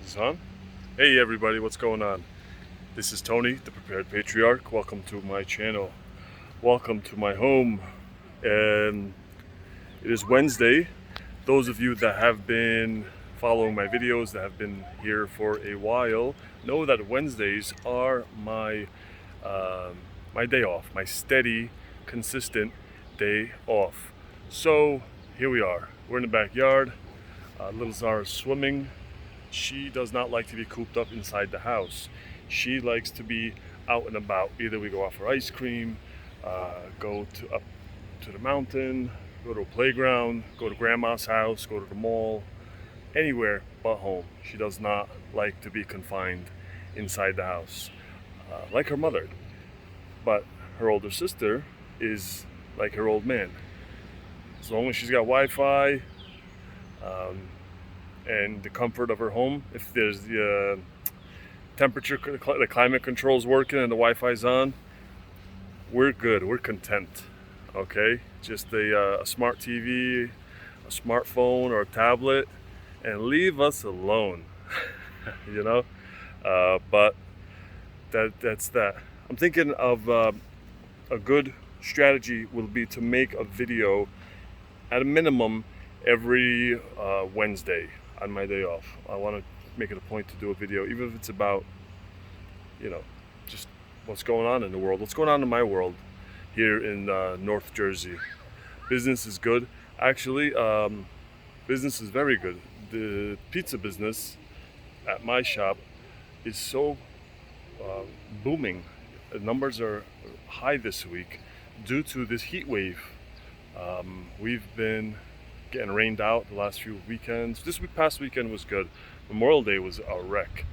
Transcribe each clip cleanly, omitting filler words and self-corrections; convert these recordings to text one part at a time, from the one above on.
Is on? Hey everybody, what's going on? This is Tony, the Prepared Patriarch. Welcome to my channel. Welcome to my home. And it is Wednesday. Those of you that have been following my videos, that have been here for a while, know that Wednesdays are my day off, my steady, consistent day off. So here we are. We're in the backyard. Little Zara's swimming. She does not like to be cooped up inside the house. She likes to be out and about. Either we go out for ice cream, go up to the mountain, go to a playground, go to grandma's house, go to the mall, anywhere but home. She does not like to be confined inside the house, like her mother. But her older sister is like her old man. As long as she's got Wi-Fi, and the comfort of her home, if there's the temperature, the climate control's working and the Wi-Fi's on, we're good, we're content, okay? Just a smart TV, a smartphone or a tablet, and leave us alone, you know? But that's that. I'm thinking of a good strategy will be to make a video at a minimum every Wednesday on my day off. I want to make it a point to do a video, even if it's about, just what's going on in the world, what's going on in my world here in North Jersey. Business is good. Actually, business is very good. The pizza business at my shop is so booming. The numbers are high this week due to this heat wave. We've been getting rained out the last few weekends. Past weekend was good. Memorial Day was a wreck.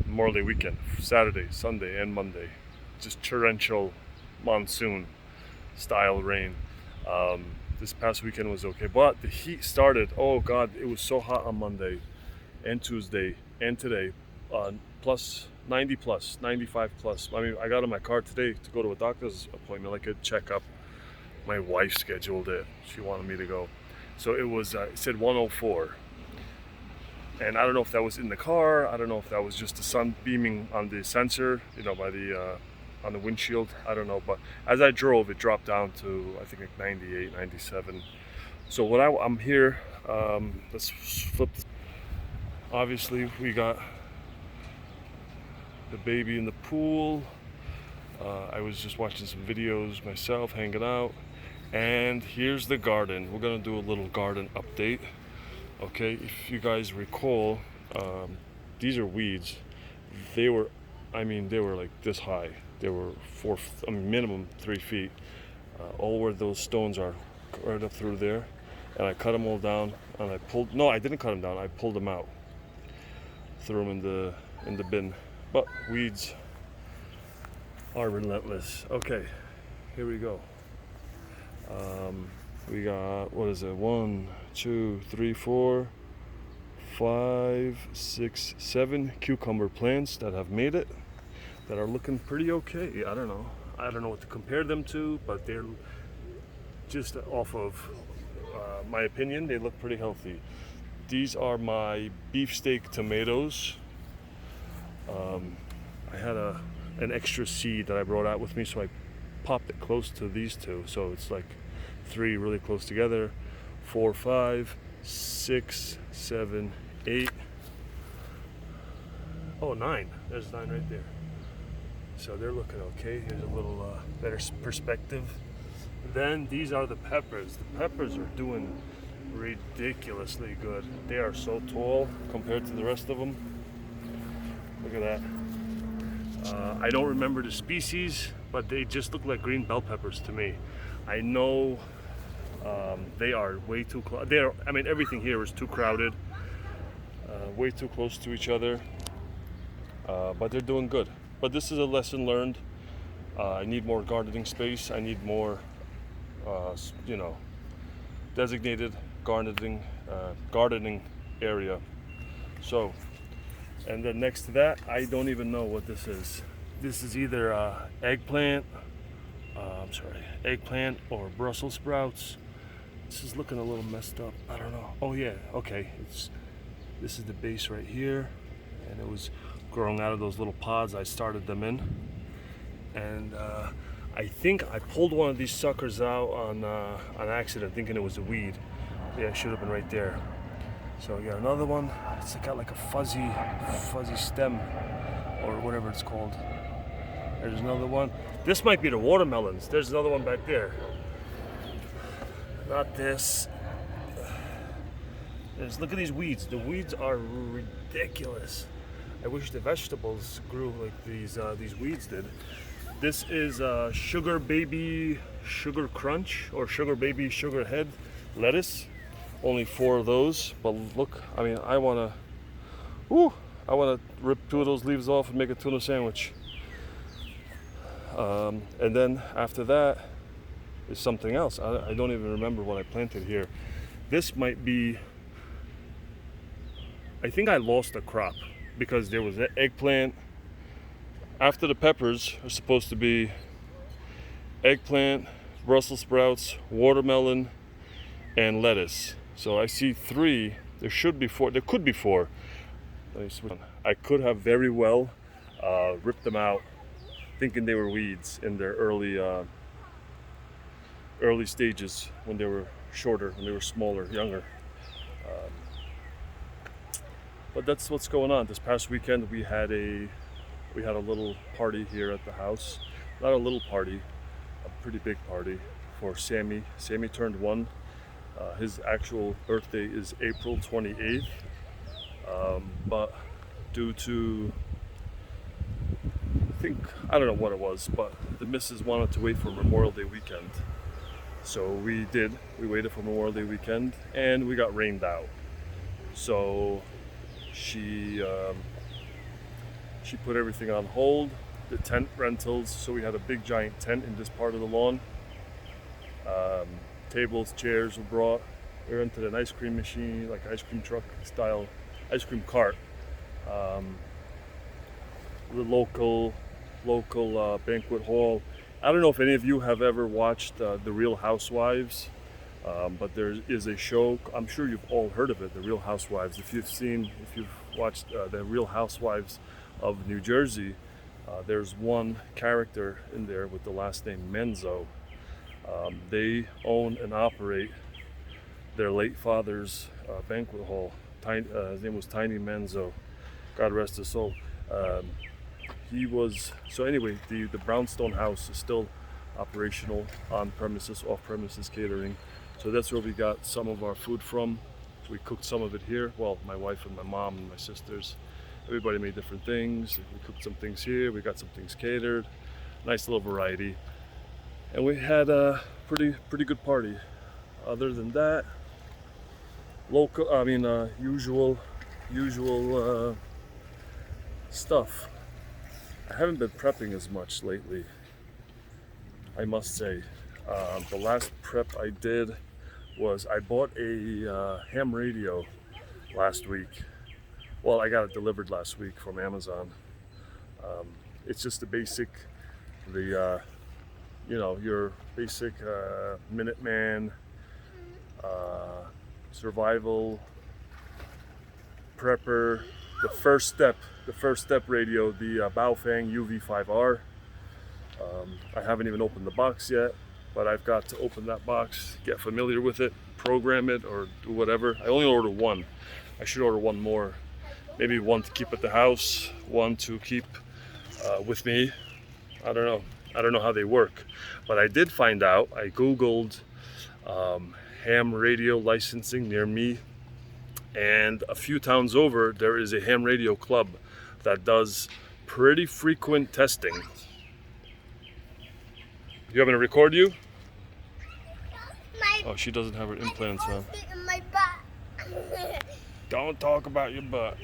Memorial Day weekend, Saturday, Sunday, and Monday, just torrential monsoon style rain. This past weekend was okay, but the heat started. Oh God, it was so hot on Monday and Tuesday and today. Plus 90 plus, 95 plus. I mean, I got in my car today to go to a doctor's appointment, like a checkup. My wife scheduled it. She wanted me to go. So it was, it said 104. And I don't know if that was in the car. I don't know if that was just the sun beaming on the sensor, by the, on the windshield. I don't know. But as I drove, it dropped down to, I think, like 98, 97. So I'm here, let's flip. Obviously, we got the baby in the pool. I was just watching some videos myself, hanging out. And here's the garden. We're gonna do a little garden update. Okay, if you guys recall, these are weeds. They were like this high. They were minimum 3 feet. All where those stones are, right up through there. And I cut them all down, and I didn't cut them down. I pulled them out, threw them in the bin. But weeds are relentless. Okay, here we go. We got, what is it? 1, 2, 3, 4, 5, 6, 7 cucumber plants that have made it, that are looking pretty okay. I don't know what to compare them to, but they're just off of my opinion, they look pretty healthy. These are my beefsteak tomatoes. I had an extra seed that I brought out with me, so I popped it close to these two, so it's like 3 really close together. 4, 5, 6, 7, 8. Oh, 9. There's 9 right there. So they're looking okay. Here's a little better perspective. Then these are the peppers. The peppers are doing ridiculously good. They are so tall compared to the rest of them. Look at that. I don't remember the species, but they just look like green bell peppers to me. I know they are way too close. Everything here is too crowded, way too close to each other, but they're doing good. But this is a lesson learned. I need more gardening space. I need more, designated gardening area. So, and then next to that, I don't even know what this is. This is either eggplant or Brussels sprouts. This is looking a little messed up. I don't know. Oh yeah, okay. This is the base right here. and it was growing out of those little pods I started them in. And I think I pulled one of these suckers out on accident, thinking it was a weed. Yeah, it should have been right there. So yeah, another one. It's got like a fuzzy stem, or whatever it's called. There's another one. This might be the watermelons. There's another one back there. Not this. Look at these weeds. The weeds are ridiculous. I wish the vegetables grew like these weeds did. This is Sugar Baby Sugar Crunch, or Sugar Baby Sugar Head lettuce. Only 4 of those, but look, I mean, I wanna rip 2 of those leaves off and make a tuna sandwich. And then after that is something else. I don't even remember what I planted here. This might be, I think I lost a crop because there was an eggplant. After the peppers are supposed to be eggplant, Brussels sprouts, watermelon, and lettuce. So I see 3. There should be 4. There could be 4. Let me switch on. I could have very well ripped them out, thinking they were weeds in their early stages, when they were shorter, when they were smaller, younger. But that's what's going on. This past weekend we had a little party here at the house. Not a little party, a pretty big party for Sammy. Sammy turned 1. His actual birthday is April 28th. But due to, I don't know what it was, but the missus wanted to wait for Memorial Day weekend. So we did. We waited for Memorial Day weekend, and we got rained out. So she put everything on hold, the tent rentals. So we had a big giant tent in this part of the lawn. Tables, chairs were brought. We rented an ice cream machine, like ice cream truck style ice cream cart. The local banquet hall. I don't know if any of you have ever watched The Real Housewives, but there is a show. I'm sure you've all heard of it, The Real Housewives. If you've watched The Real Housewives of New Jersey, there's one character in there with the last name Menzo. They own and operate their late father's banquet hall. His name was Tiny Menzo. God rest his soul. So anyway, the Brownstone House is still operational, on premises, off premises catering. So that's where we got some of our food from. We cooked some of it here. Well, my wife and my mom and my sisters, everybody made different things. We cooked some things here. We got some things catered. Nice little variety. And we had a pretty good party. Other than that, usual stuff. I haven't been prepping as much lately, I must say. The last prep I did was I bought a ham radio last week. Well, I got it delivered last week from Amazon. It's just the basic, your basic Minuteman, survival, prepper, the first step radio, the Baofeng UV5R. I haven't even opened the box yet, but I've got to open that box, get familiar with it, program it, or do whatever. I only ordered 1. I should order 1 more. Maybe 1 to keep at the house, 1 to keep with me. I don't know. I don't know how they work, but I did find out. I Googled ham radio licensing near me, and a few towns over there is a ham radio club that does pretty frequent testing. You want me to record you? Oh, she doesn't have her implants on. My butt. Don't talk about your butt.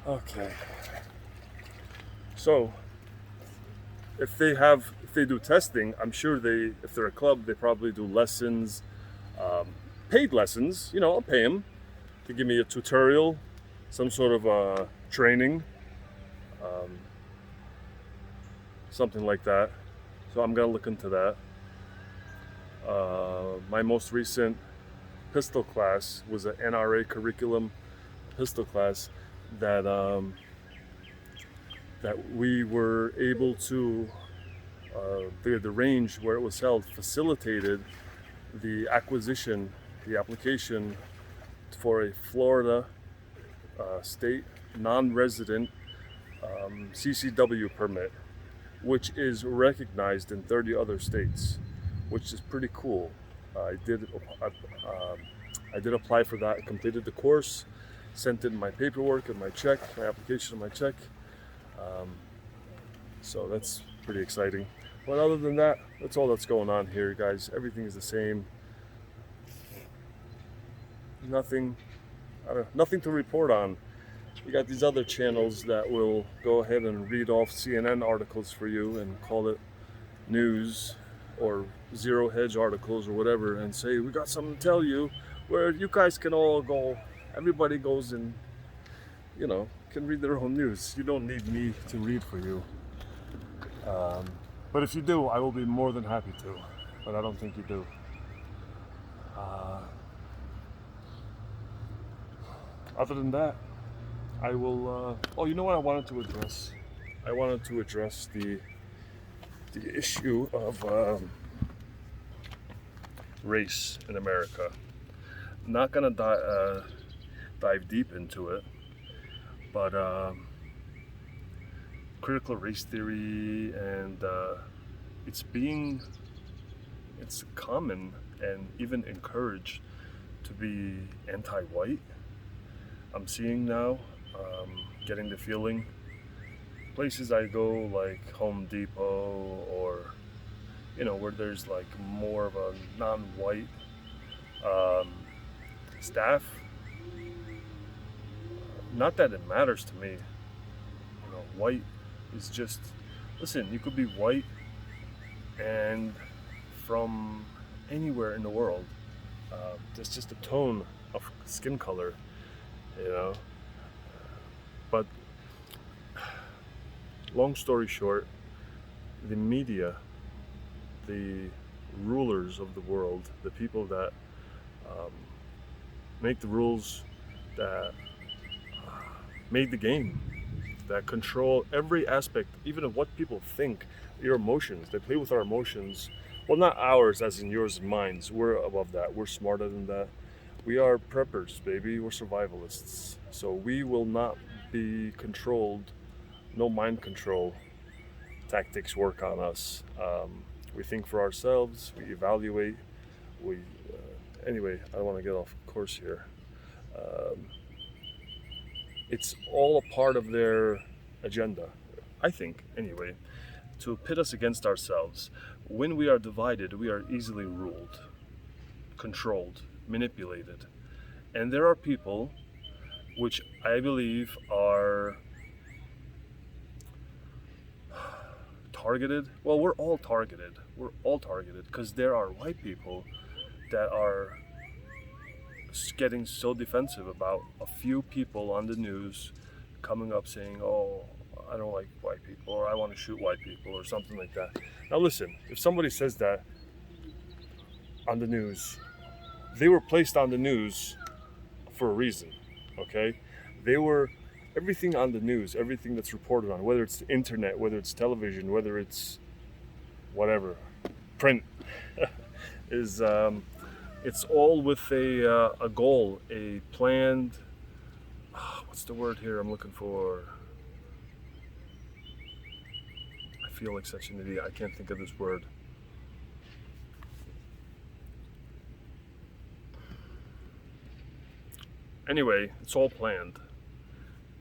Okay. So, if they do testing, I'm sure if they're a club, they probably do lessons, paid lessons. I'll pay them to give me a tutorial, some sort of training, something like that. So I'm gonna look into that. my most recent pistol class was an NRA curriculum pistol class that that we were able to the range where it was held facilitated the acquisition, the application for a Florida state non-resident CCW permit, which is recognized in 30 other states, which is pretty cool. I did apply for that, completed the course, sent in my paperwork and my check, my application and my check. So that's pretty exciting. But other than that, that's all that's going on here, guys. Everything is the same. Nothing to report on. You got these other channels that will go ahead and read off CNN articles for you and call it news, or Zero Hedge articles or whatever, and say, we got something to tell you, where you guys can all go, everybody goes and, can read their own news. You don't need me to read for you. But if you do, I will be more than happy to. But I don't think you do. Other than that, I will. Oh, you know what I wanted to address? I wanted to address the issue of race in America. I'm not gonna dive deep into it, but critical race theory and it's common and even encouraged to be anti-white. I'm seeing now, getting the feeling, places I go like Home Depot or where there's like more of a non-white staff. Not that it matters to me. White is just, listen, you could be white and from anywhere in the world. There's just a tone of skin color, But long story short, the media, the rulers of the world, the people that make the rules, that made the game, that control every aspect, even of what people think, your emotions. They play with our emotions. Well, not ours as in yours and mine. We're above that. We're smarter than that. We are preppers, baby. We're survivalists. So we will not be controlled. No mind control tactics work on us. We think for ourselves. We evaluate. Anyway, I don't want to get off course here. It's all a part of their agenda, I think, anyway, to pit us against ourselves. When we are divided, we are easily ruled, controlled, manipulated. And there are people which I believe are targeted. Well, we're all targeted. We're all targeted because there are white people that are getting so defensive about a few people on the news coming up saying, oh, I don't like white people, or I want to shoot white people, or something like that. Now listen, if somebody says that on the news, they were placed on the news for a reason, okay? Everything on the news, everything that's reported on, whether it's the internet, whether it's television, whether it's whatever, print, is it's all with a goal, a planned, what's the word here I'm looking for? I feel like such an idiot. I can't think of this word. Anyway, it's all planned.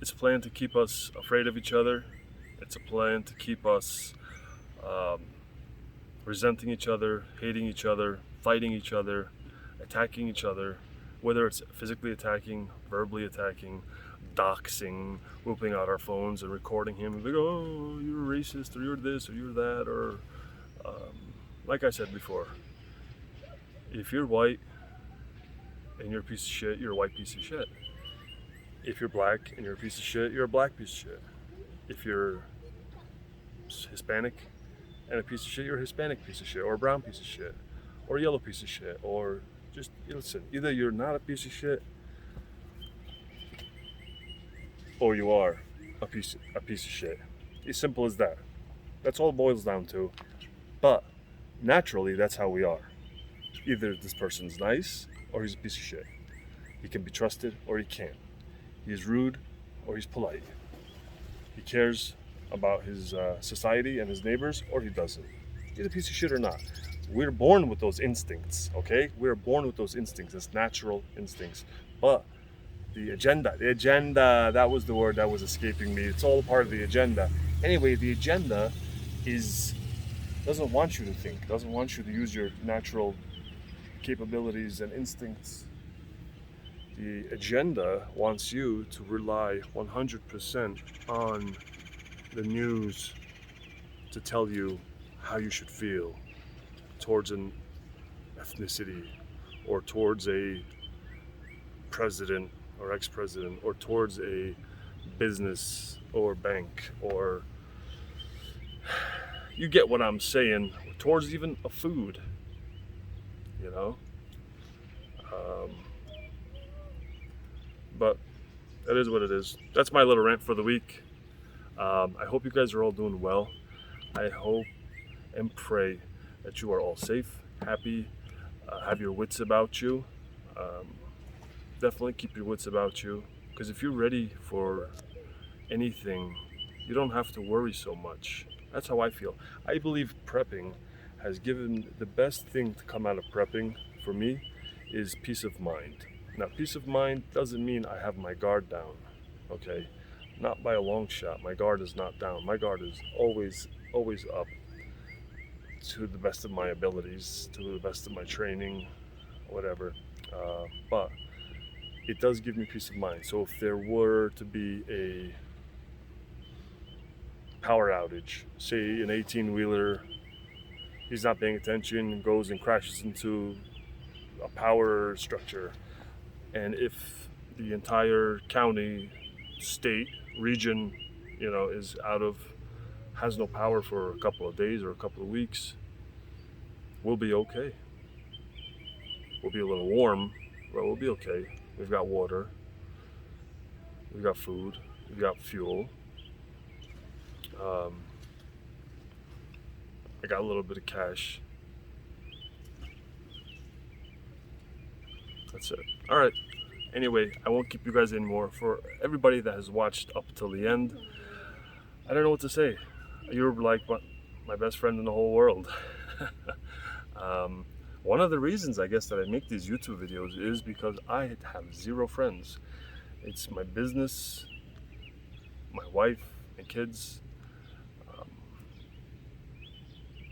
It's a plan to keep us afraid of each other. It's a plan to keep us resenting each other, hating each other, fighting each other, attacking each other, whether it's physically attacking, verbally attacking, doxing, whooping out our phones and recording him and be like, oh, you're racist, or you're this, or you're that, or like I said before, if you're white and you're a piece of shit, you're a white piece of shit. If you're black and you're a piece of shit, you're a black piece of shit. If you're Hispanic and a piece of shit, you're a Hispanic piece of shit, or a brown piece of shit, or yellow piece of shit, or just listen. Either you're not a piece of shit, or you are a piece of shit. As simple as that. That's all it boils down to. But naturally, that's how we are. Either this person's nice or he's a piece of shit. He can be trusted or he can't. He's rude or he's polite. He cares about his society and his neighbors or he doesn't. He's a piece of shit or not. We're born with those instincts, okay? We're born with those instincts. It's natural instincts. But the agenda, that was the word that was escaping me. It's all part of the agenda. Anyway, the agenda doesn't want you to think, doesn't want you to use your natural capabilities and instincts. The agenda wants you to rely 100% on the news to tell you how you should feel towards an ethnicity or towards a president or ex-president or towards a business or bank, or you get what I'm saying, towards even a food, you know. But that is what it is. That's my little rant for the week. I hope you guys are all doing well. I hope and pray that you are all safe, happy, have your wits about you. Definitely keep your wits about you, because if you're ready for anything, you don't have to worry so much. That's how I feel. I believe prepping has given the best thing to come out of prepping for me is peace of mind. Now, peace of mind doesn't mean I have my guard down, okay? Not by a long shot. My guard is not down. My guard is always up to the best of my abilities, to the best of my training, whatever. But it does give me peace of mind. So if there were to be a power outage, say an 18-wheeler, he's not paying attention and goes and crashes into a power structure, and if the entire county, state, region, has no power for a couple of days or a couple of weeks, we'll be okay. We'll be a little warm, but we'll be okay. We've got water, we've got food, we've got fuel. I got a little bit of cash. That's it. All right. Anyway, I won't keep you guys anymore. For everybody that has watched up till the end, I don't know what to say. You're like my best friend in the whole world. One of the reasons, I guess, that I make these YouTube videos is because I have zero friends. It's my business, my wife, and kids,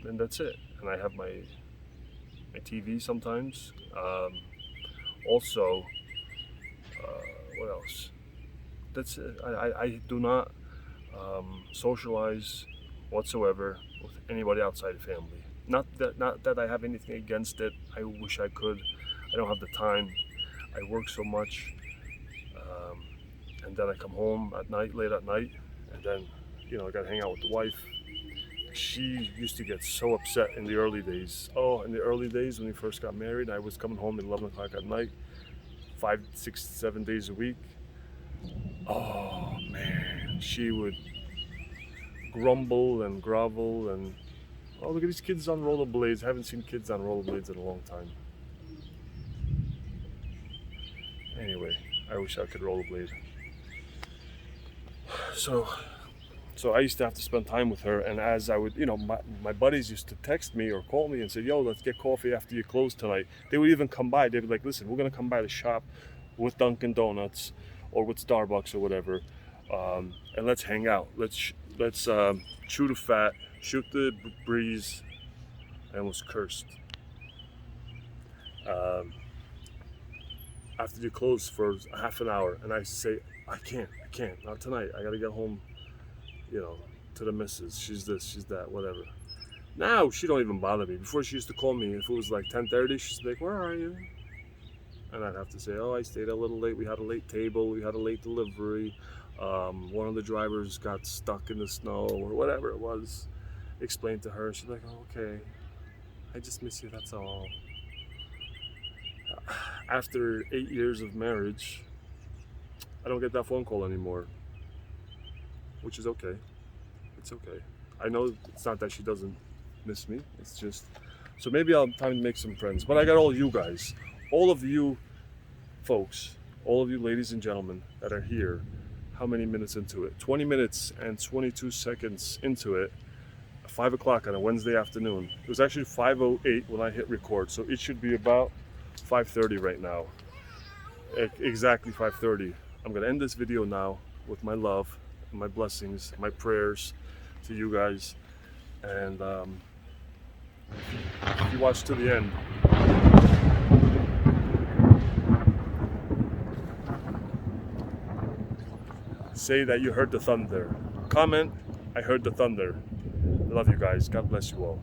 and that's it. And I have my TV sometimes. Also, what else? That's it. I do not socialize whatsoever with anybody outside of family. Not that I have anything against it. I wish I could. I don't have the time. I work so much, and then I come home at night, late at night, and then I got to hang out with the wife. She used to get so upset in the early days. Oh, in the early days when we first got married, I was coming home at 11 o'clock at night, 5, 6, 7 days a week. Oh man, she would grumble and grovel and, oh, look at these kids on rollerblades. I haven't seen kids on rollerblades in a long time. Anyway, I wish I could rollerblade. So I used to have to spend time with her, and as I would, my buddies used to text me or call me and say, yo, let's get coffee after you close tonight. They would even come by. They'd be like, listen, we're going to come by the shop with Dunkin' Donuts or with Starbucks or whatever, and let's hang out. Let's chew the fat, shoot the breeze. I almost cursed. After you close for half an hour, and I say, I can't, not tonight. I got to get home, to the missus. She's this, she's that, whatever. Now she don't even bother me. Before, she used to call me if it was like 10:30. She's like, where are you? And I'd have to say, oh, I stayed a little late. We had a late table. We had a late delivery. One of the drivers got stuck in the snow or whatever it was. Explained to her. She's like, oh, okay. I just miss you, that's all. after 8 years of marriage, I don't get that phone call anymore, which is okay. It's okay. I know it's not that she doesn't miss me. It's just, so maybe I'll have time to make some friends. But I got all you guys, all of you folks, all of you ladies and gentlemen that are here. How many minutes into it? 20 minutes and 22 seconds into it. 5 o'clock on a Wednesday afternoon. It was actually 5:08 when I hit record, so it should be about 5:30 right now. Exactly 5:30. I'm gonna end this video now with my love, and my blessings, my prayers to you guys, and if you watch to the end, say that you heard the thunder. Comment, I heard the thunder. I love you guys. God bless you all.